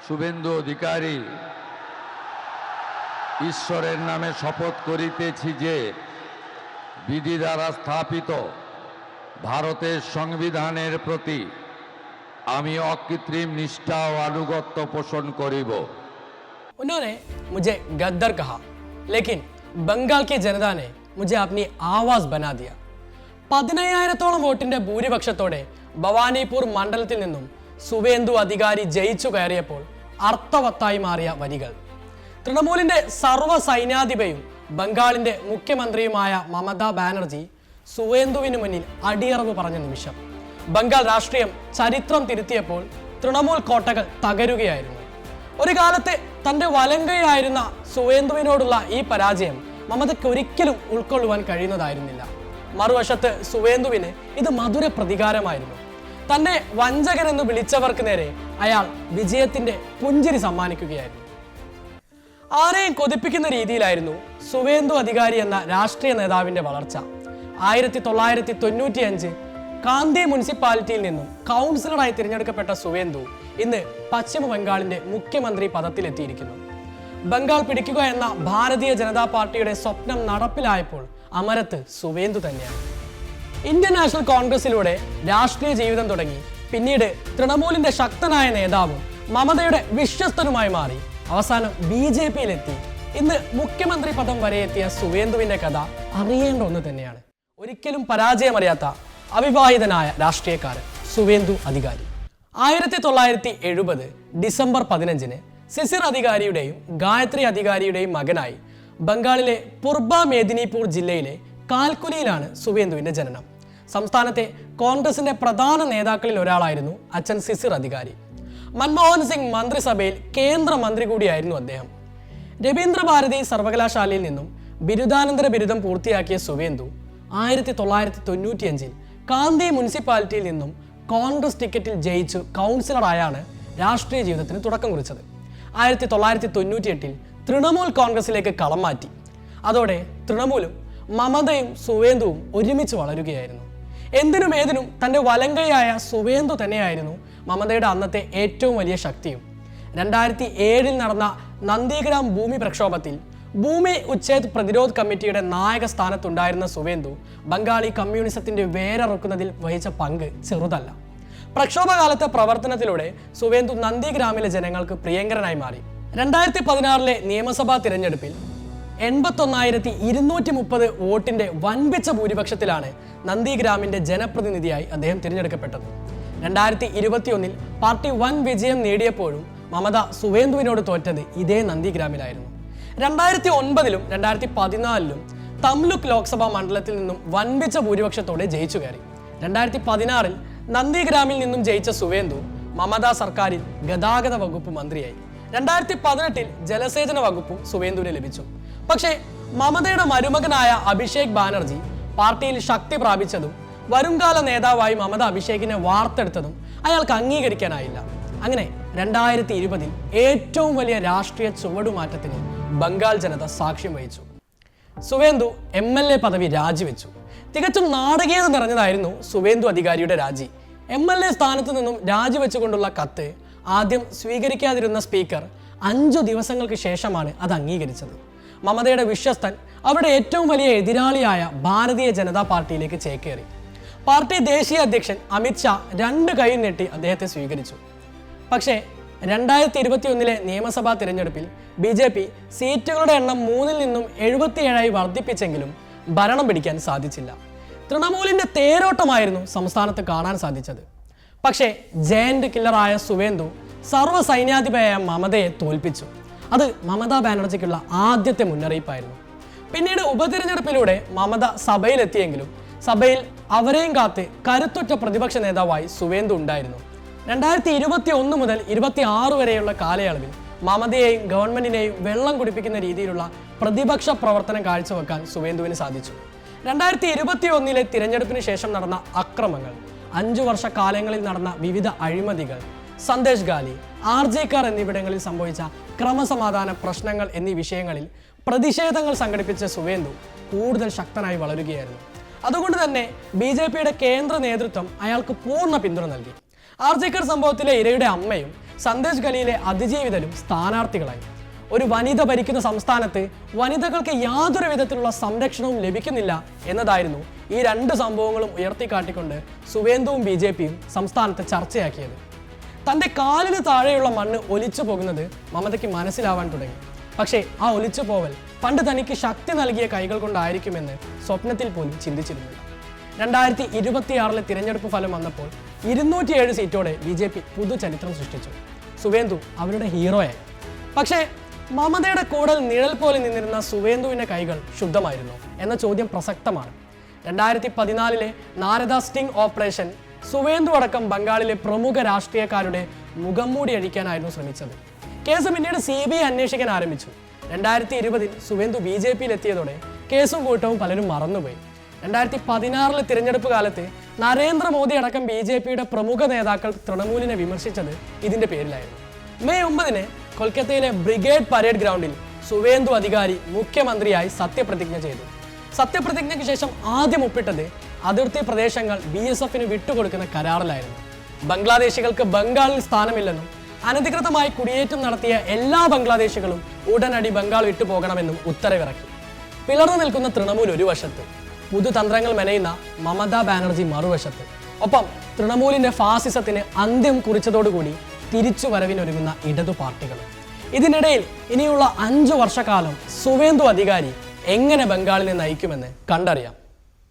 শুভেন্দু অধিকারী ঈশ্বরের নামে শপথ করিতেছি যে বিধি দ্বারা স্থাপিত ভারতের সংবিধানের প্রতি আমি অকৃত্রিম निष्ठा और अनुगत्य पोषण करिब। उन्होंने मुझे गद्दार कहा, लेकिन बंगाल की जनता ने मुझे अपनी आवाज बना दिया। 1,000-ഓളം വോട്ടിന്റെ ഭൂരിപക്ഷത്തോടെ ഭവാനിപൂർ മണ്ഡലത്തിൽ നിന്നും സുവേന്ദു അധികാരി ജയിച്ചു കയറിയപ്പോൾ അർത്ഥവത്തായി മാറിയ വരികൾ. തൃണമൂലിന്റെ സർവ്വ സൈന്യാധിപയും ബംഗാളിന്റെ മുഖ്യമന്ത്രിയുമായ മമതാ ബാനർജി സുവേന്ദുവിന് മുന്നിൽ അടിയറവ് പറഞ്ഞ നിമിഷം. ബംഗാൾ രാഷ്ട്രീയം ചരിത്രം തിരുത്തിയപ്പോൾ തൃണമൂൽ കോട്ടകൾ തകരുകയായിരുന്നു. ഒരു കാലത്ത് തന്റെ വലങ്കയായിരുന്ന സുവേന്ദുവിനോടുള്ള ഈ പരാജയം മമതയ്ക്ക് ഒരിക്കലും ഉൾക്കൊള്ളുവാൻ കഴിയുന്നതായിരുന്നില്ല. മറുവശത്ത് സുവേന്ദുവിന് ഇത് മധുര പ്രതികാരമായിരുന്നു. തന്നെ വഞ്ചകനെന്ന് വിളിച്ചവർക്ക് നേരെ അയാൾ വിജയത്തിന്റെ പുഞ്ചിരി സമ്മാനിക്കുകയായിരുന്നു. ആരെയും കൊതിപ്പിക്കുന്ന രീതിയിലായിരുന്നു സുവേന്ദു അധികാരി എന്ന രാഷ്ട്രീയ നേതാവിന്റെ വളർച്ച. 1995 കാന്തി മുനിസിപ്പാലിറ്റിയിൽ നിന്നും കൗൺസിലറായി തിരഞ്ഞെടുക്കപ്പെട്ട സുവേന്ദു ഇന്ന് പശ്ചിമ ബംഗാളിന്റെ മുഖ്യമന്ത്രി പദത്തിലെത്തിയിരിക്കുന്നു. ബംഗാൾ പിടിക്കുക എന്ന ഭാരതീയ ജനതാ പാർട്ടിയുടെ സ്വപ്നം നടപ്പിലായപ്പോൾ അമരത്ത് സുവേന്ദു തന്നെയാണ്. ഇന്ത്യൻ നാഷണൽ കോൺഗ്രസിലൂടെ രാഷ്ട്രീയ ജീവിതം തുടങ്ങി പിന്നീട് തൃണമൂലിന്റെ ശക്തനായ നേതാവും മമതയുടെ വിശ്വസ്തനുമായി മാറി അവസാനം BJP-യിലെത്തി ഇന്ന് മുഖ്യമന്ത്രി പദം വരെ എത്തിയ സുവേന്ദുവിന്റെ കഥ അറിയേണ്ട ഒന്ന് തന്നെയാണ്. ഒരിക്കലും പരാജയമറിയാത്ത അവിവാഹിതനായ രാഷ്ട്രീയക്കാരൻ സുവേന്ദു അധികാരി. 1970 ഡിസംബർ 15 സിസിർ അധികാരിയുടെയും ഗായത്രി അധികാരിയുടെയും മകനായി ബംഗാളിലെ പൂർബ മേദിനിപൂർ ജില്ലയിലെ കാൽക്കുലിയിലാണ് സുവേന്ദുവിന്റെ ജനനം. സംസ്ഥാനത്തെ കോൺഗ്രസിന്റെ പ്രധാന നേതാക്കളിൽ ഒരാളായിരുന്നു അച്ഛൻ സിസിർ അധികാരി. മൻമോഹൻ സിംഗ് മന്ത്രിസഭയിൽ കേന്ദ്രമന്ത്രി കൂടിയായിരുന്നു അദ്ദേഹം. രവീന്ദ്ര ഭാരതി സർവകലാശാലയിൽ നിന്നും ബിരുദാനന്തര ബിരുദം പൂർത്തിയാക്കിയ സുവേന്ദു 1995 കാന്തി മുനിസിപ്പാലിറ്റിയിൽ നിന്നും കോൺഗ്രസ് ടിക്കറ്റിൽ ജയിച്ചു കൗൺസിലറായാണ് രാഷ്ട്രീയ ജീവിതത്തിന് തുടക്കം കുറിച്ചത്. 1998 തൃണമൂൽ കോൺഗ്രസിലേക്ക് കളം മാറ്റി. അതോടെ തൃണമൂലും മമതയും സുവേന്ദുവും ഒരുമിച്ച് വളരുകയായിരുന്നു. എന്തിനും ഏതിനും തന്റെ വലങ്കയായ സുവേന്ദു തന്നെയായിരുന്നു മമതയുടെ അന്നത്തെ ഏറ്റവും വലിയ ശക്തിയും. 2007 നടന്ന നന്ദിഗ്രാം ഭൂമി പ്രക്ഷോഭത്തിൽ ഭൂമി ഉച്ഛേദ് പ്രതിരോധ് കമ്മിറ്റിയുടെ നായക സ്ഥാനത്തുണ്ടായിരുന്ന സുവേന്ദു ബംഗാളി കമ്മ്യൂണിസത്തിന്റെ വേരറുക്കുന്നതിൽ വഹിച്ച പങ്ക് ചെറുതല്ല. പ്രക്ഷോഭകാലത്തെ പ്രവർത്തനത്തിലൂടെ സുവേന്ദു നന്ദിഗ്രാമിലെ ജനങ്ങൾക്ക് പ്രിയങ്കരനായി മാറി. 2016 നിയമസഭാ തിരഞ്ഞെടുപ്പിൽ 81,230 വോട്ടിന്റെ വൻപിച്ച ഭൂരിപക്ഷത്തിലാണ് നന്ദിഗ്രാമിന്റെ ജനപ്രതിനിധിയായി അദ്ദേഹം തിരഞ്ഞെടുക്കപ്പെട്ടത്. 2021 പാർട്ടി വൻ വിജയം നേടിയപ്പോഴും മമത സുവേന്ദുവിനോട് തോറ്റത് ഇതേ നന്ദിഗ്രാമിലായിരുന്നു. 2009 2014 തംലുക് ലോക്സഭാ മണ്ഡലത്തിൽ നിന്നും വൻപിച്ച ഭൂരിപക്ഷത്തോടെ ജയിച്ചു കയറി. 2016 നന്ദിഗ്രാമിൽ നിന്നും ജയിച്ച സുവേന്ദു മമതാ സർക്കാരിൽ ഗതാഗത വകുപ്പ് മന്ത്രിയായി. 2018 ജലസേചന വകുപ്പും സുവേന്ദുവിന് ലഭിച്ചു. പക്ഷേ മമതയുടെ മരുമകനായ അഭിഷേക് ബാനർജി പാർട്ടിയിൽ ശക്തി പ്രാപിച്ചതും വരുംകാല നേതാവായി മമത അഭിഷേകിനെ വാർത്തെടുത്തതും അയാൾക്ക് അംഗീകരിക്കാനായില്ല. അങ്ങനെ 2020 ഏറ്റവും വലിയ രാഷ്ട്രീയ ചുവടുമാറ്റത്തിന് ബംഗാൾ ജനത സാക്ഷ്യം വഹിച്ചു. സുവേന്ദു MLA പദവി രാജിവെച്ചു. തികച്ചും നാടകീയത നിറഞ്ഞതായിരുന്നു സുവേന്ദു അധികാരിയുടെ രാജി. MLA സ്ഥാനത്ത് നിന്നും രാജിവെച്ചുകൊണ്ടുള്ള കത്ത് ആദ്യം സ്വീകരിക്കാതിരുന്ന സ്പീക്കർ 5 ദിവസങ്ങൾക്ക് ശേഷമാണ് അത് അംഗീകരിച്ചത്. മമതയുടെ വിശ്വസ്തൻ അവിടെ ഏറ്റവും വലിയ എതിരാളിയായ ഭാരതീയ ജനതാ പാർട്ടിയിലേക്ക് ചേക്കേറി. പാർട്ടി ദേശീയ അധ്യക്ഷൻ അമിത് ഷാ 2 കൈ നീട്ടി അദ്ദേഹത്തെ സ്വീകരിച്ചു. പക്ഷേ 2021 നിയമസഭാ തിരഞ്ഞെടുപ്പിൽ BJP സീറ്റുകളുടെ എണ്ണം 3 നിന്നും 77 വർദ്ധിപ്പിച്ചെങ്കിലും ഭരണം പിടിക്കാൻ സാധിച്ചില്ല. തൃണമൂലിന്റെ തേരോട്ടമായിരുന്നു സംസ്ഥാനത്ത് കാണാൻ സാധിച്ചത്. പക്ഷേ ജയന്റ് കില്ലറായ സുവേന്ദു സർവ്വ സൈന്യാധിപയായ മമതയെ തോൽപ്പിച്ചു. അത് മമതാ ബാനർജിക്കുള്ള ആദ്യത്തെ മുന്നറിയിപ്പായിരുന്നു. പിന്നീട് ഉപതിരഞ്ഞെടുപ്പിലൂടെ മമത സഭയിലെത്തിയെങ്കിലും സഭയിൽ അവരെയും കാത്ത് കരുത്തുറ്റ പ്രതിപക്ഷ നേതാവായി സുവേന്ദു ഉണ്ടായിരുന്നു. 2021 മുതൽ 26 വരെയുള്ള കാലയളവിൽ മമതയെയും ഗവൺമെന്റിനെയും വെള്ളം കുടിപ്പിക്കുന്ന രീതിയിലുള്ള പ്രതിപക്ഷ പ്രവർത്തനം കാഴ്ചവെക്കാൻ സുവേന്ദുവിന് സാധിച്ചു. 2021 തിരഞ്ഞെടുപ്പിന് ശേഷം നടന്ന അക്രമങ്ങൾ, 5 വർഷക്കാലങ്ങളിൽ നടന്ന വിവിധ അഴിമതികൾ, സന്ദേശ് ഗാലി, RJ കാർ എന്നിവിടങ്ങളിൽ സംഭവിച്ച ക്രമസമാധാന പ്രശ്നങ്ങൾ എന്നീ വിഷയങ്ങളിൽ പ്രതിഷേധങ്ങൾ സംഘടിപ്പിച്ച സുവേന്ദു കൂടുതൽ ശക്തനായി വളരുകയായിരുന്നു. അതുകൊണ്ട് തന്നെ BJP-യുടെ കേന്ദ്ര നേതൃത്വം അയാൾക്ക് പൂർണ്ണ പിന്തുണ നൽകി. RJ കാർ സംഭവത്തിലെ ഇരയുടെ അമ്മയും സന്ദേശ് ഗലിയിലെ അതിജീവിതരും സ്ഥാനാർത്ഥികളായി. ഒരു വനിത ഭരിക്കുന്ന സംസ്ഥാനത്ത് വനിതകൾക്ക് യാതൊരു വിധത്തിലുള്ള സംരക്ഷണവും ലഭിക്കുന്നില്ല എന്നതായിരുന്നു ഈ രണ്ട് സംഭവങ്ങളും ഉയർത്തിക്കാട്ടിക്കൊണ്ട് സുവേന്ദുവും BJPയും സംസ്ഥാനത്ത് ചർച്ചയാക്കിയത്. തൻ്റെ കാലിന് താഴെയുള്ള മണ്ണ് ഒലിച്ചു പോകുന്നത് മമതയ്ക്ക് മനസ്സിലാവാൻ തുടങ്ങി. പക്ഷേ ആ ഒലിച്ചു പോവൽ പണ്ട് തനിക്ക് ശക്തി നൽകിയ കൈകൾ കൊണ്ടായിരിക്കുമെന്ന് സ്വപ്നത്തിൽ പോലും ചിന്തിച്ചിരുന്നില്ല. 2026 തിരഞ്ഞെടുപ്പ് ഫലം വന്നപ്പോൾ 207 സീറ്റോടെ BJP പുതുചരിത്രം സൃഷ്ടിച്ചു. സുവേന്ദു അവരുടെ ഹീറോയായി. പക്ഷേ മമതയുടെ കൂടൽ നിഴൽ പോലെ നിന്നിരുന്ന സുവേന്ദുവിൻ്റെ കൈകൾ ശുദ്ധമായിരുന്നു എന്ന ചോദ്യം പ്രസക്തമാണ്. 2014 നാരദ സ്റ്റിംഗ് ഓപ്പറേഷൻ സുവേന്ദു അടക്കം ബംഗാളിലെ പ്രമുഖ രാഷ്ട്രീയക്കാരുടെ മുഖം മൂടി അഴിക്കാനായിരുന്നു ശ്രമിച്ചത്. കേസ് പിന്നീട് CBI അന്വേഷിക്കാൻ ആരംഭിച്ചു. 2020 സുവേന്ദു BJPയിൽ എത്തിയതോടെ കേസും കൂട്ടവും പലരും മറന്നുപോയി. 2016 തിരഞ്ഞെടുപ്പ് കാലത്ത് നരേന്ദ്രമോദി അടക്കം BJPയുടെ പ്രമുഖ നേതാക്കൾ തൃണമൂലിനെ വിമർശിച്ചത് ഇതിന്റെ പേരിലായിരുന്നു. മെയ് 9 കൊൽക്കത്തയിലെ ബ്രിഗേഡ് പരേഡ് ഗ്രൗണ്ടിൽ സുവേന്ദു അധികാരി മുഖ്യമന്ത്രിയായി സത്യപ്രതിജ്ഞ ചെയ്തു. സത്യപ്രതിജ്ഞയ്ക്ക് ശേഷം ആദ്യം ഒപ്പിട്ടത് അതിർത്തി പ്രദേശങ്ങൾ BSFന് വിട്ടുകൊടുക്കുന്ന കരാറിലായിരുന്നു. ബംഗ്ലാദേശികൾക്ക് ബംഗാളിൽ സ്ഥാനമില്ലെന്നും അനധികൃതമായി കുടിയേറ്റം നടത്തിയ എല്ലാ ബംഗ്ലാദേശികളും ഉടനടി ബംഗാൾ വിട്ടുപോകണമെന്നും ഉത്തരവിറക്കി. പിളർന്നു നിൽക്കുന്ന തൃണമൂൽ ഒരു വശത്ത്, പുതുതന്ത്രങ്ങൾ മെനയുന്ന മമതാ ബാനർജി മറുവശത്ത്. ഒപ്പം തൃണമൂലിന്റെ ഫാസിസത്തിന് അന്ത്യം കുറിച്ചതോടുകൂടി തിരിച്ചു വരവിനൊരുങ്ങുന്ന ഇടതു പാർട്ടികളും. ഇതിനിടയിൽ ഇനിയുള്ള 5 വർഷക്കാലം സുവേന്ദു അധികാരി എങ്ങനെ ബംഗാളിനെ നയിക്കുമെന്ന് കണ്ടറിയാം.